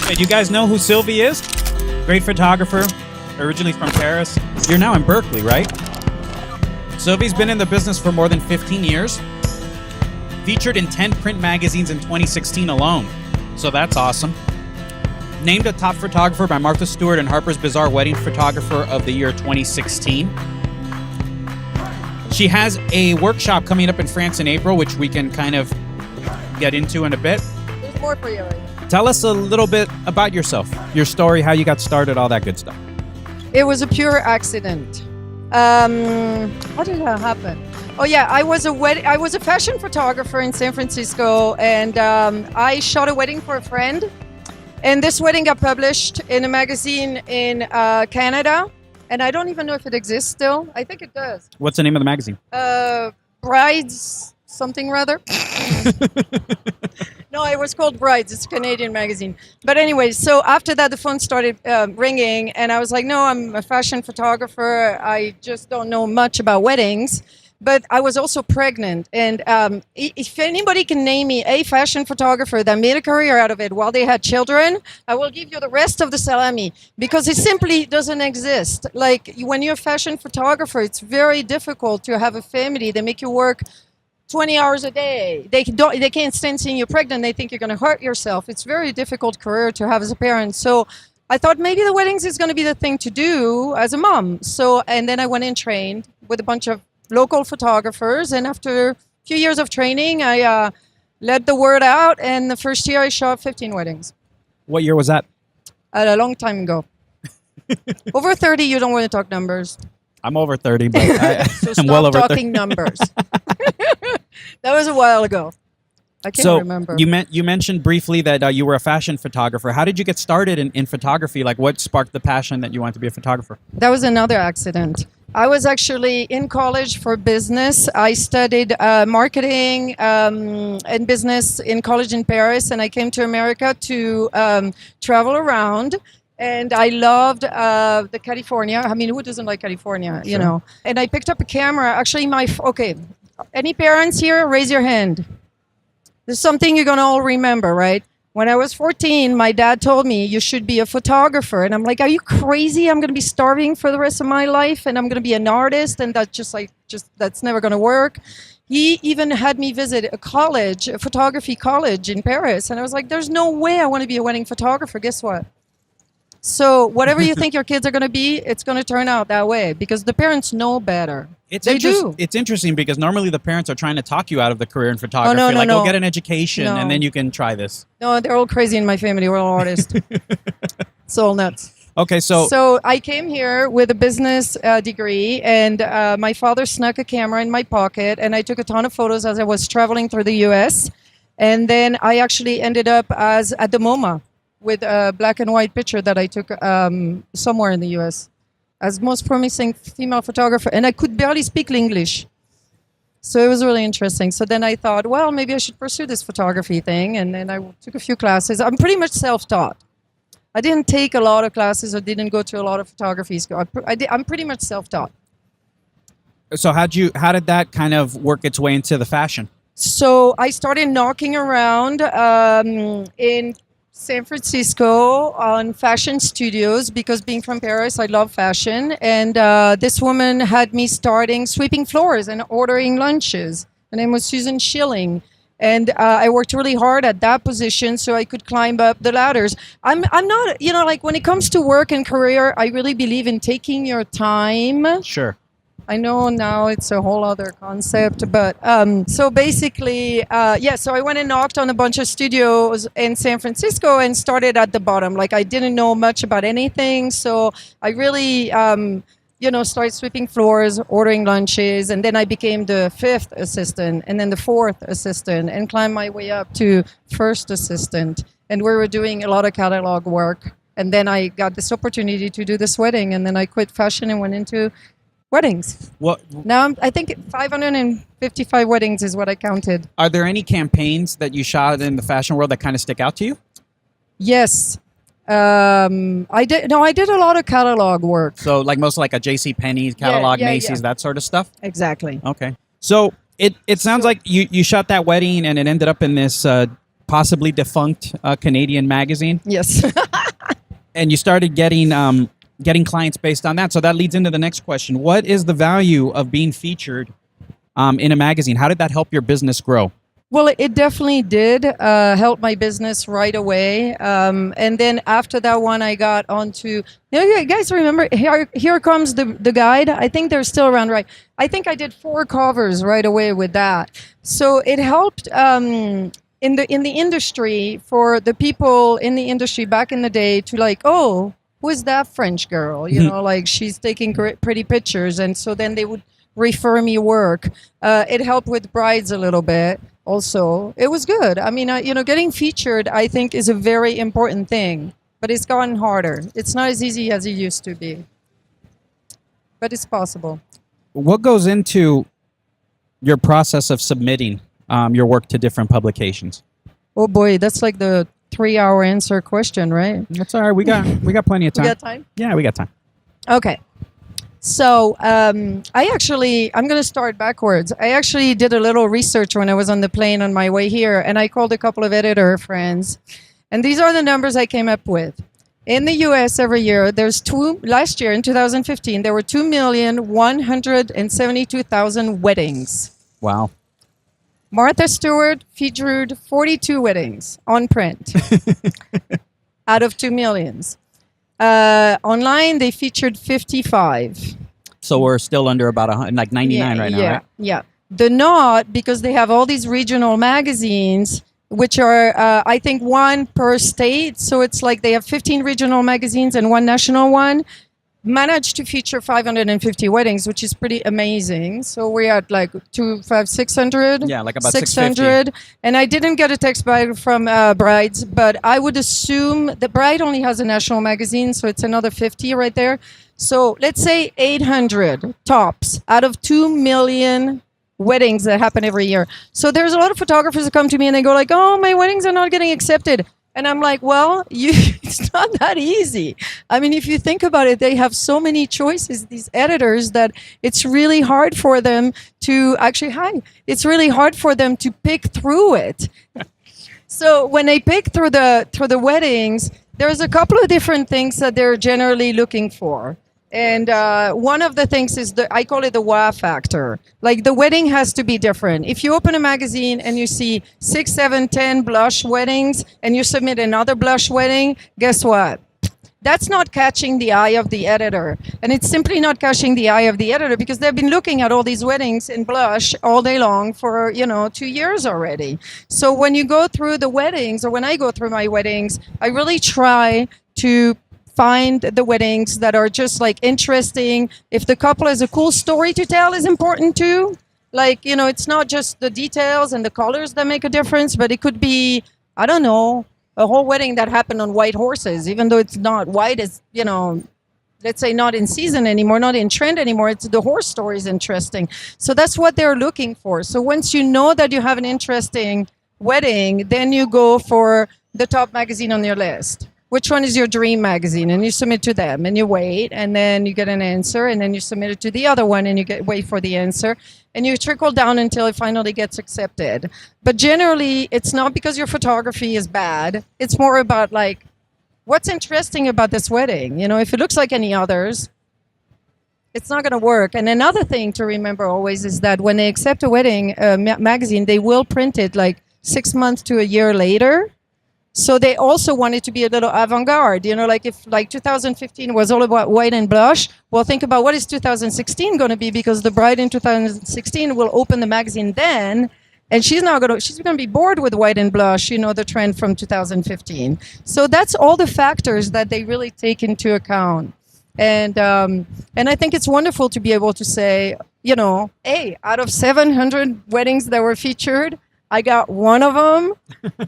Do you guys know who Sylvie is? Great photographer, originally from Paris. You're now in Berkeley, right? Sylvie's been in the business for more than 15 years. Featured in 10 print magazines in 2016 alone. So that's awesome. Named a top photographer by Martha Stewart and Harper's Bazaar Wedding Photographer of the Year 2016. She has a workshop coming up in France in April, which we can kind of get into in a bit. There's more for you. Tell us a little bit about yourself, your story, how you got started, all that good stuff. It was a pure accident. How did that happen? Oh yeah, I was a fashion photographer in San Francisco, and I shot a wedding for a friend. And this wedding got published in a magazine in Canada, and I don't even know if it exists still. I think it does. What's the name of the magazine? Brides something rather. No, it was called Brides. It's a Canadian magazine. But anyway, so after that, the phone started ringing, and I was like, no, I'm a fashion photographer. I just don't know much about weddings. But I was also pregnant. And if anybody can name me a fashion photographer that made a career out of it while they had children, I will give you the rest of the salami, because it simply doesn't exist. Like, when you're a fashion photographer, it's very difficult to have a family. They make you work 20 hours a day. They can't stand seeing you pregnant. They think you're going to hurt yourself. It's a very difficult career to have as a parent. So I thought maybe the weddings is going to be the thing to do as a mom. So, and then I went and trained with a bunch of local photographers. And after a few years of training, I let the word out. And the first year I shot 15 weddings. What year was that? A long time ago. Over 30, you don't want to talk numbers. I'm over 30, but So I'm stop well over 30. talking numbers. That was a while ago. I can't remember. You mentioned briefly that you were a fashion photographer. How did you get started in photography? Like, what sparked the passion that you wanted to be a photographer? That was another accident. I was actually in college for business. I studied marketing and business in college in Paris, and I came to America to travel around. And I loved the California. I mean, who doesn't like California, Sure. you know? And I picked up a camera. Actually, any parents here, raise your hand. There's something you're going to all remember, right? When I was 14, my dad told me, you should be a photographer. And I'm like, are you crazy? I'm going to be starving for the rest of my life, and I'm going to be an artist, and that's never going to work. He even had me visit a photography college in Paris. And I was like, there's no way I want to be a wedding photographer. Guess what? So whatever you think your kids are going to be, it's going to turn out that way, because the parents know better. They do. It's interesting because normally the parents are trying to talk you out of the career in photography. No. Go get an education and then you can try this. No, they're all crazy in my family. We're all artists. It's all nuts. Okay, so I came here with a business degree, and my father snuck a camera in my pocket, and I took a ton of photos as I was traveling through the U.S. And then I actually ended up at the MoMA with a black and white picture that I took somewhere in the U.S. as most promising female photographer, and I could barely speak English. So it was really interesting. So then I thought, well, maybe I should pursue this photography thing, and then I took a few classes. I'm pretty much self-taught. I didn't take a lot of classes or didn't go to a lot of photography school. I'm pretty much self-taught. So how did that kind of work its way into the fashion? So I started knocking around in San Francisco on fashion studios, because being from Paris, I love fashion. And this woman had me sweeping floors and ordering lunches. Her name was Susan Schilling. And I worked really hard at that position so I could climb up the ladders. I'm not, like, when it comes to work and career, I really believe in taking your time. Sure. I know now it's a whole other concept, but so basically, so I went and knocked on a bunch of studios in San Francisco and started at the bottom. Like, I didn't know much about anything, so I really, started sweeping floors, ordering lunches, and then I became the 5th assistant, and then the 4th assistant, and climbed my way up to 1st assistant. And we were doing a lot of catalog work, and then I got this opportunity to do this wedding, and then I quit fashion and went into weddings. What? Now I think 555 weddings is what I counted. Are there any campaigns that you shot in the fashion world that kind of stick out to you? Yes. I did a lot of catalog work. So like most like a J.C. Penney's catalog, Yeah, Macy's, that sort of stuff? Exactly. Okay. So it sounds like you shot that wedding and it ended up in this possibly defunct Canadian magazine, Yes. and you started getting clients based on that. So that leads into the next question: what is the value of being featured in a magazine? How did that help your business grow? Well, it definitely did help my business right away. And then after that one, I got onto, you guys remember, Here Comes the Guide? I think they're still around, right? I think I did 4 covers right away with that. So it helped in the industry, for the people in the industry back in the day to like, oh, who is that French girl? You know, like she's taking great, pretty pictures. And so then they would refer me work. It helped with brides a little bit. Also, it was good. I mean, getting featured, I think, is a very important thing, but it's gotten harder. It's not as easy as it used to be, but it's possible. What goes into your process of submitting your work to different publications? Oh boy, that's like the 3-hour answer question, right? That's all right. We got plenty of time. We got time? Yeah, we got time. Okay. So I'm going to start backwards. I actually did a little research when I was on the plane on my way here, and I called a couple of editor friends. And these are the numbers I came up with. In the U.S. every year, last year in 2015, there were 2,172,000 weddings. Wow. Martha Stewart featured 42 weddings on print out of 2 millions. Online, they featured 55. So we're still under about 100, like 99 right now, right? Yeah. The Knot, because they have all these regional magazines, which are, I think, one per state. So it's like they have 15 regional magazines and one national one. Managed to feature 550 weddings, which is pretty amazing. So we're at like 600. Yeah, like about 600. And I didn't get a text back from brides, but I would assume the bride only has a national magazine, so it's another 50 right there. So let's say 800 tops out of 2 million weddings that happen every year. So there's a lot of photographers that come to me and they go like, oh, my weddings are not getting accepted. And I'm like, well, it's not that easy. I mean, if you think about it, they have so many choices, these editors, that it's really hard for them to it's really hard for them to pick through it. So when they pick through the weddings, there's a couple of different things that they're generally looking for. And one of the things is I call it the wow factor. Like the wedding has to be different. If you open a magazine and you see 6, 7, 10 blush weddings and you submit another blush wedding, guess what? That's not catching the eye of the editor. And it's simply not catching the eye of the editor because they've been looking at all these weddings in blush all day long for, 2 years already. So when you go through the weddings, or when I go through my weddings, I really try to find the weddings that are just like interesting. If the couple has a cool story to tell is important too. Like, it's not just the details and the colors that make a difference, but it could be, I don't know, a whole wedding that happened on white horses, even though it's not white, is, let's say not in season anymore, not in trend anymore. It's the horse story is interesting. So that's what they're looking for. So once you know that you have an interesting wedding, then you go for the top magazine on your list. Which one is your dream magazine? And you submit to them and you wait, and then you get an answer, and then you submit it to the other one and you wait for the answer, and you trickle down until it finally gets accepted. But generally, it's not because your photography is bad. It's more about like, what's interesting about this wedding? If it looks like any others, it's not going to work. And another thing to remember always is that when they accept a wedding magazine, they will print it like 6 months to a year later. So they also want it to be a little avant-garde, like if 2015 was all about white and blush, well, think about what is 2016 going to be, because the bride in 2016 will open the magazine then, and she's going to be bored with white and blush, the trend from 2015. So that's all the factors that they really take into account. And I think it's wonderful to be able to say, hey, out of 700 weddings that were featured, I got one of them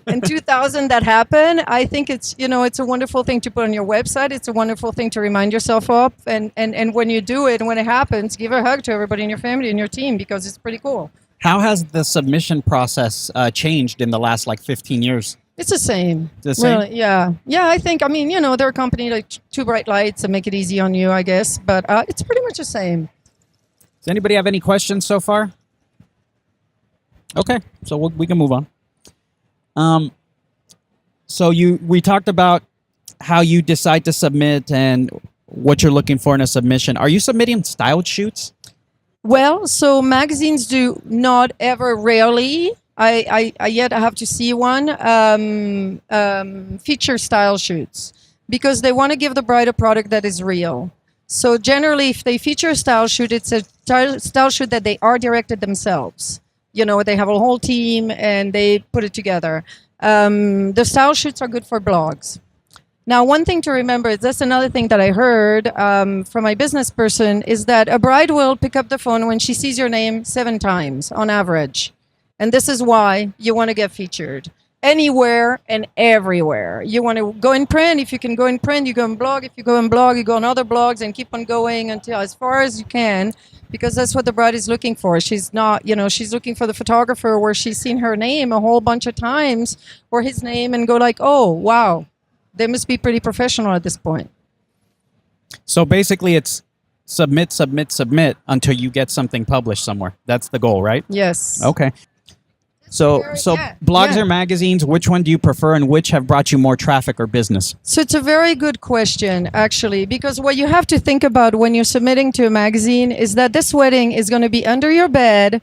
in 2000 that happened. I think it's a wonderful thing to put on your website. It's a wonderful thing to remind yourself of. And when you do it, and when it happens, give a hug to everybody in your family and your team, because it's pretty cool. How has the submission process changed in the last 15 years? It's the same. It's the same? Really, yeah. Yeah, I think, they're a company like Two Bright Lights and make it easy on you, I guess. But it's pretty much the same. Does anybody have any questions so far? Okay, so we can move on. So we talked about how you decide to submit and what you're looking for in a submission. Are you submitting styled shoots? Well, so magazines do not ever rarely. I yet have to see one feature style shoots because they want to give the bride a product that is real. So generally, if they feature a style shoot, it's a style shoot that they are directed themselves. They have a whole team and they put it together. The style shoots are good for blogs. Now, one thing to remember is that's another thing that I heard from my business person is that a bride will pick up the phone when she sees your name 7 times on average. And this is why you want to get featured anywhere and everywhere. You want to go in print. If you can go in print, you go in blog. If you go in blog, you go on other blogs and keep on going until as far as you can, because that's what the bride is looking for. She's not, she's looking for the photographer where she's seen her name a whole bunch of times or his name and go like, oh, wow. They must be pretty professional at this point. So basically it's submit until you get something published somewhere. That's the goal, right? Yes. Okay. So blogs or magazines, which one do you prefer and which have brought you more traffic or business? So it's a very good question, actually, because what you have to think about when you're submitting to a magazine is that this wedding is going to be under your bed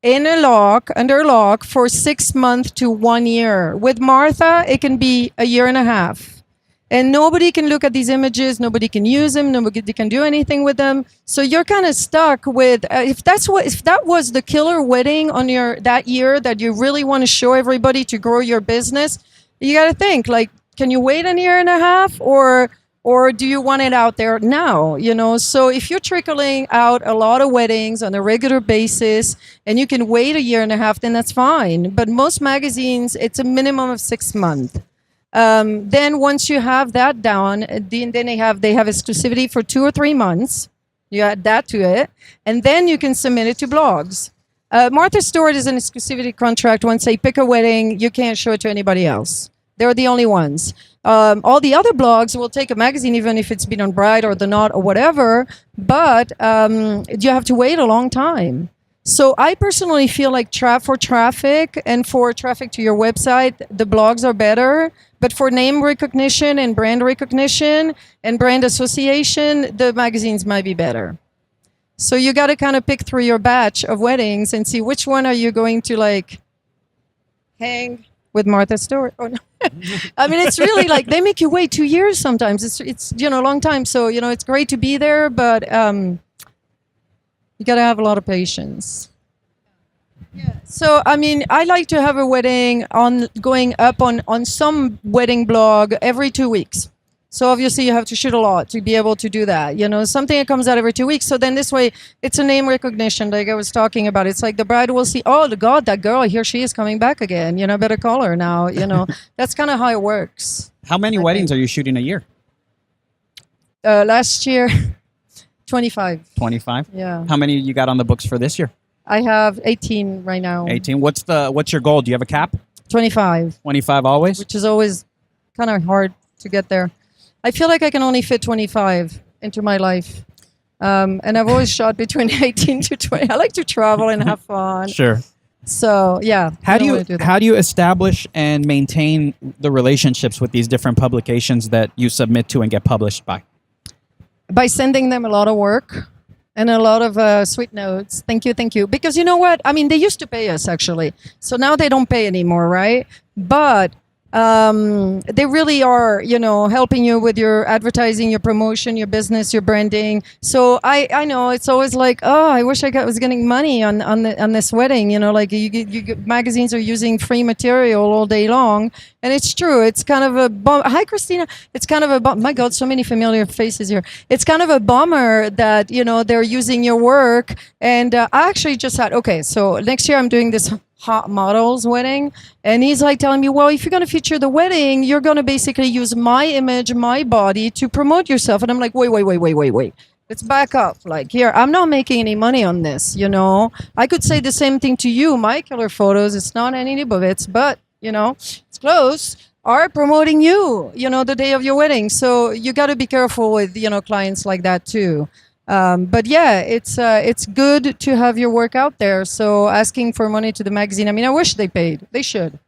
under lock for 6 months to 1 year. With Martha, it can be a year and a half. And nobody can look at these images, nobody can use them, nobody can do anything with them. So you're kind of stuck with if that was the killer wedding on that year that you really want to show everybody to grow your business, you got to think like, can you wait a year and a half or do you want it out there now? So if you're trickling out a lot of weddings on a regular basis and you can wait a year and a half, then that's fine. But most magazines, it's a minimum of 6 months. Then once you have that down, then they have exclusivity for 2 or 3 months. You add that to it, and then you can submit it to blogs. Martha Stewart is an exclusivity contract. Once they pick a wedding, you can't show it to anybody else. They're the only ones. All the other blogs will take a magazine, even if it's been on Bride or The Knot or whatever, but you have to wait a long time. So I personally feel like for traffic and for traffic to your website, the blogs are better. But for name recognition and brand recognition and brand association, the magazines might be better. So you got to kind of pick through your batch of weddings and see which one are you going to hang with Martha Stewart. Oh no. I mean, it's really they make you wait 2 years sometimes. It's a long time. So, it's great to be there, but you got to have a lot of patience. Yeah. So, I mean, I like to have a wedding going up on some wedding blog every 2 weeks. So obviously you have to shoot a lot to be able to do that. Something that comes out every 2 weeks. So then this way it's a name recognition like I was talking about. It's like the bride will see, oh, God, that girl, here she is coming back again. Better call her now. That's kind of how it works. How many weddings are you shooting a year? Last year, 25. 25? Yeah. How many you got on the books for this year? I have 18 right now. 18. What's your goal? Do you have a cap? 25. 25 always? Which is always kind of hard to get there. I feel like I can only fit 25 into my life. And I've always shot between 18 to 20. I like to travel and have fun. Sure. So, yeah. How do you establish and maintain the relationships with these different publications that you submit to and get published by? By sending them a lot of work and a lot of sweet notes. Thank you. Because you know what? I mean, they used to pay us, actually. So now they don't pay anymore, right? But they really are, helping you with your advertising, your promotion, your business, your branding. So I know it's always like, oh, I wish I was getting money on this wedding. Magazines are using free material all day long, and it's true. It's kind of a bummer. Hi, Christina. It's kind of a bummer. My God, so many familiar faces here. It's kind of a bummer that they're using your work. And I actually just had so next year I'm doing this hot models wedding, and he's telling me, well, if you're going to feature the wedding, you're going to basically use my image, my body to promote yourself. And I'm like, wait, let's back up. Here, I'm not making any money on this. I could say the same thing to you. My killer photos, it's not any Leibovitz, but it's close, are promoting you, the day of your wedding. So you got to be careful with clients like that too. But yeah, it's good to have your work out there. So asking for money to the magazine, I mean, I wish they paid. They should.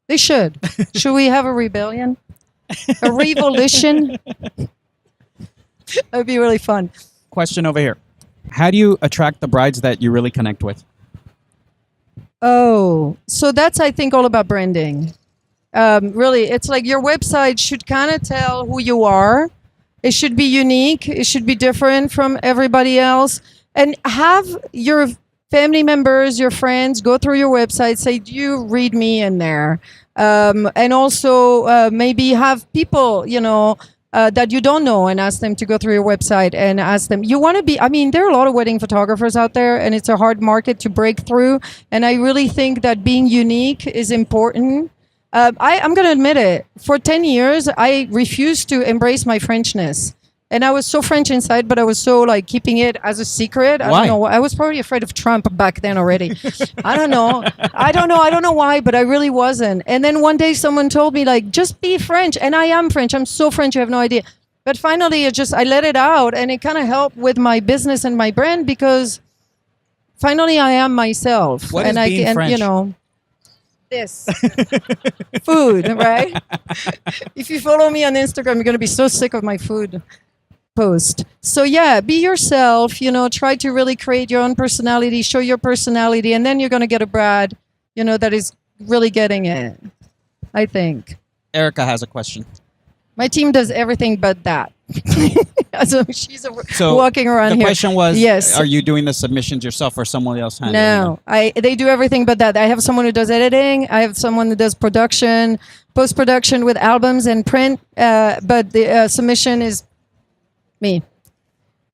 They should. Should we have a rebellion? A revolution? That would be really fun. Question over here. How do you attract the brides that you really connect with? Oh, so that's, I think, all about branding. Really, it's like your website should kind of tell who you are. It should be unique. It should be different from everybody else. And have your family members, your friends go through your website, say, do you read me in there? And also maybe have people, that you don't know and ask them to go through your website and ask them. You want to be, I mean, there are a lot of wedding photographers out there and it's a hard market to break through. And I really think that being unique is important. I'm going to admit it. For 10 years, I refused to embrace my Frenchness. And I was so French inside, but I was so like keeping it as a secret. I Why? don't know. I was probably afraid of Trump back then already. I don't know. I don't know why, but I really wasn't. And then one day someone told me like, just be French. And I am French. I'm so French. You have no idea. But finally, I let it out and it kind of helped with my business and my brand because finally I am myself. What is and being French? This food, right? If you follow me on Instagram, you're going to be so sick of my food post. So yeah, be yourself, try to really create your own personality, show your personality, and then you're going to get a bride, that is really getting it, I think. Erica has a question. My team does everything but that. So she's So walking around the here. question was, Yes. are you doing the submissions yourself or someone else handling No, they do everything but that. I have someone who does editing. I have someone who does production, post-production with albums and print. But the submission is me.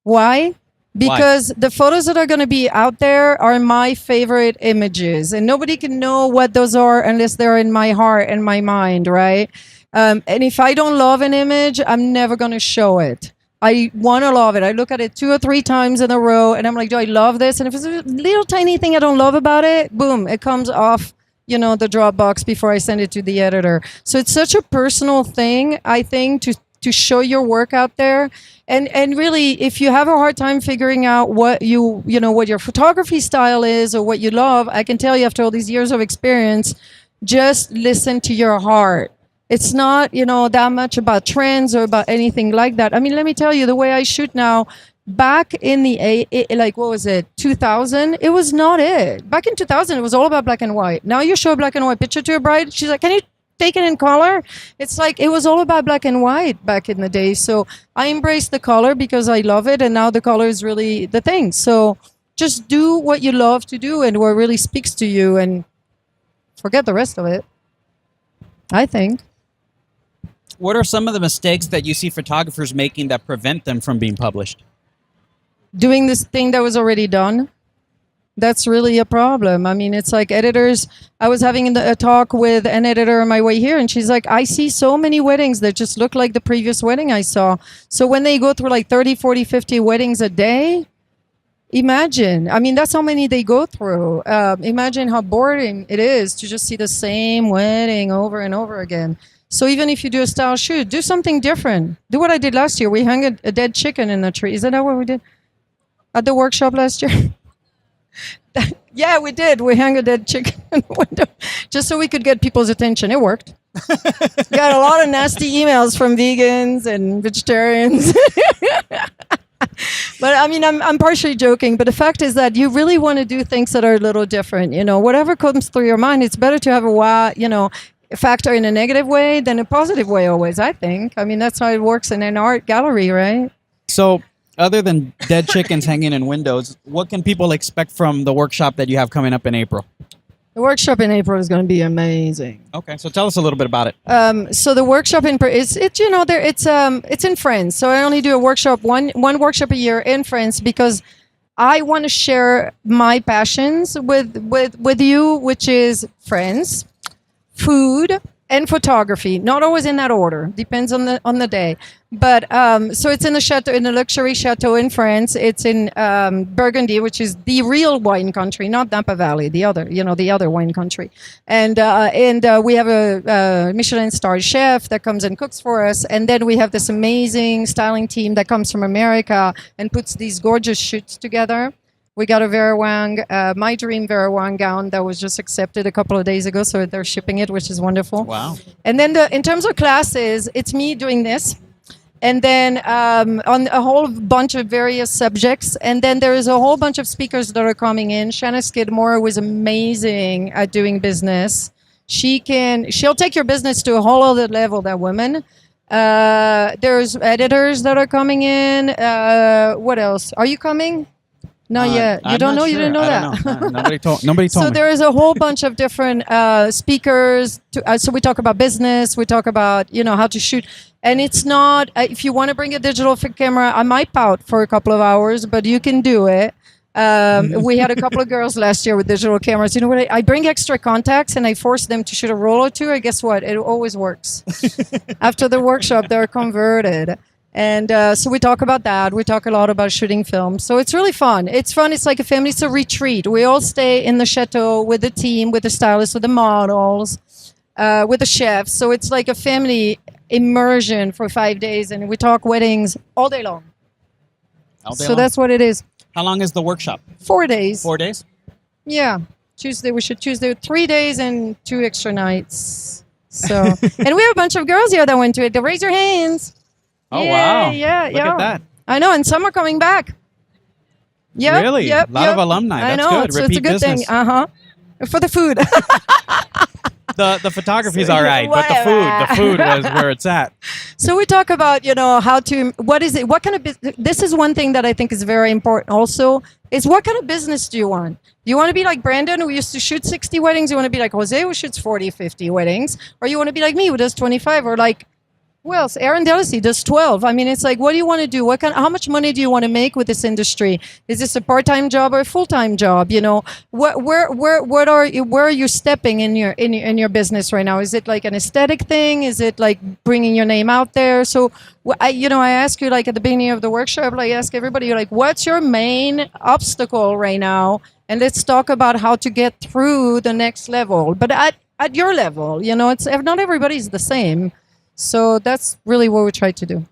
Why? Because the photos that are going to be out there are my favorite images. And nobody can know what those are unless they're in my heart and my mind, right? And if I don't love an image, I'm never going to show it. I want to love it. I look at it 2 or 3 times in a row and I'm like, do I love this? And if it's a little tiny thing I don't love about it, boom, it comes off, the Dropbox before I send it to the editor. So it's such a personal thing, I think, to show your work out there. And really, if you have a hard time figuring out what what your photography style is or what you love, I can tell you after all these years of experience, just listen to your heart. It's not, that much about trends or about anything like that. I mean, let me tell you, the way I shoot now, back in the, 2000, it was not it. Back in 2000, it was all about black and white. Now you show a black and white picture to a bride, she's like, can you take it in color? It's like, it was all about black and white back in the day. So I embrace the color because I love it. And now the color is really the thing. So just do what you love to do and what really speaks to you and forget the rest of it, I think. What are some of the mistakes that you see photographers making that prevent them from being published? Doing this thing that was already done. That's really a problem. I mean, it's like editors. I was having a talk with an editor on my way here, and she's like, I see so many weddings that just look like the previous wedding I saw. So when they go through like 30, 40, 50 weddings a day, imagine. I mean, that's how many they go through. Imagine how boring it is to just see the same wedding over and over again. So even if you do a style shoot, do something different. Do what I did last year. We hung a dead chicken in the tree. Isn't that what we did at the workshop last year? Yeah, we did. We hung a dead chicken in the window just so we could get people's attention. It worked. Got a lot of nasty emails from vegans and vegetarians. But I mean, I'm partially joking. But the fact is that you really want to do things that are a little different. Whatever comes through your mind, it's better to have a factor in a negative way than a positive way always, I think. I mean, that's how it works in an art gallery, right? So other than dead chickens hanging in windows, what can people expect from the workshop that you have coming up in April? The workshop in April is going to be amazing. Okay, so tell us a little bit about it. So the workshop it's in France. So I only do a workshop, one workshop a year in France because I want to share my passions with you, which is France, food, and photography. Not always in that order. Depends on the day. But so it's in the luxury chateau in France. It's in Burgundy, which is the real wine country, not Napa Valley, the other wine country. And we have a Michelin star chef that comes and cooks for us. And then we have this amazing styling team that comes from America and puts these gorgeous shoots together. We got a Vera Wang, my dream Vera Wang gown that was just accepted a couple of days ago. So they're shipping it, which is wonderful. Wow. And then in terms of classes, it's me doing this. And then on a whole bunch of various subjects. And then there is a whole bunch of speakers that are coming in. Shanna Skidmore was amazing at doing business. She'll take your business to a whole other level, that woman. There's editors that are coming in. What else? Are you coming? Not yet. You don't know? Sure. You didn't know that? Know. Nobody told me. So there is a whole bunch of different speakers. So we talk about business. We talk about, how to shoot. And it's not, if you want to bring a digital camera, I might pout for a couple of hours, but you can do it. We had a couple of girls last year with digital cameras. You know what? I bring extra contacts and I force them to shoot a roll or two. And guess what? It always works. After the workshop, they're converted. And so we talk about that. We talk a lot about shooting film. So it's really fun. It's fun. It's like a family. It's a retreat. We all stay in the chateau with the team, with the stylists, with the models, with the chefs. So it's like a family immersion for 5 days. And we talk weddings all day long. So that's what it is. How long is the workshop? 4 days. 4 days? Yeah. Tuesday, 3 days and 2 extra nights. So, and we have a bunch of girls here that went to it. They'll raise your hands. Oh, wow. Yeah. Look at that. I know. And some are coming back. Yeah. Really? A lot of alumni. That's I know. good. It's a good business. thing. For the food. The photography's all right, but the food was where it's at. So we talk about, what is it? What kind of this is one thing that I think is very important also, is what kind of business do you want? Do you want to be like Brandon, who used to shoot 60 weddings? You want to be like Jose, who shoots 40, 50 weddings? Or you want to be like me, who does 25? Or like, who else? Aaron Delacy does 12. I mean, it's like, what do you want to do? How much money do you want to make with this industry? Is this a part-time job or a full-time job? Where are you stepping in your business right now? Is it like an aesthetic thing? Is it like bringing your name out there? So, I ask you, like at the beginning of the workshop, I ask everybody, like, what's your main obstacle right now? And let's talk about how to get through the next level. But at your level, it's not everybody's the same. So that's really what we try to do.